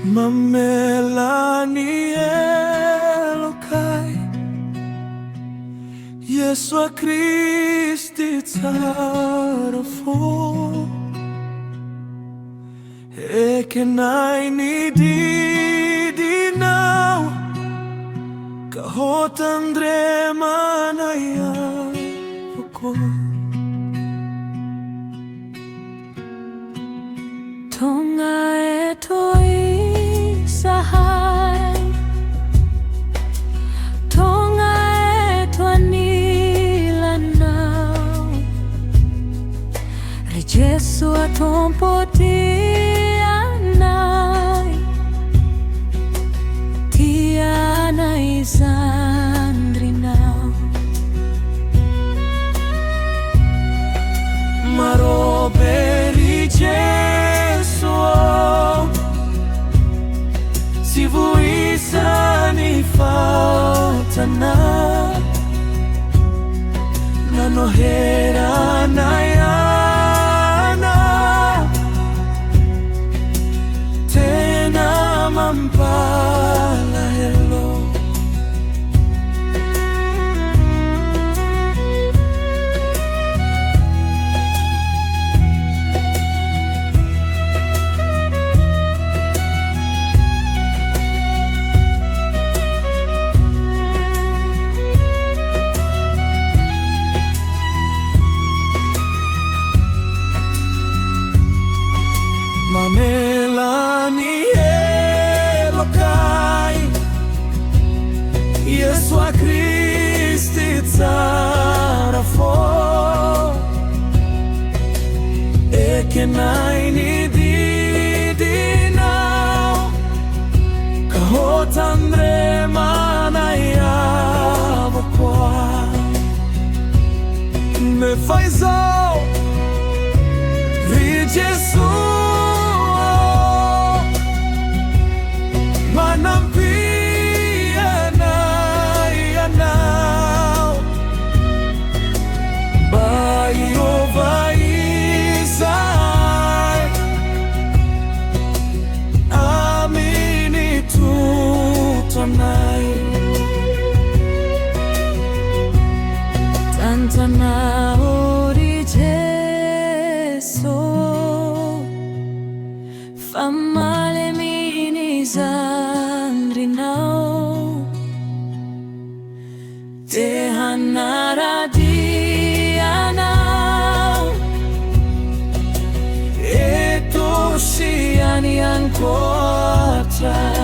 Mamela ni helokay, Jesoa Kristy tsara fo. Ekenay ni didinao, hotandremanay avokoa. Tonga eto izahay, Tonga eto anilanao, Jesoa Tompo anay, anay zandrinao. Marobe Jesoa, si voaisa ni fahotana, Nanoheranay Anao, Tena mampalahelo. Mamela ni helokay, Jesoa Kristy tsara fo. Ekenay ni didinao, hotandremanay avokoa. Nefa izao Jesoa, Manampia Ianao, hiova izahay, Amin'ny toetranay. Tantanao zandrinao, hanara-dia anao, eto si an-koatra.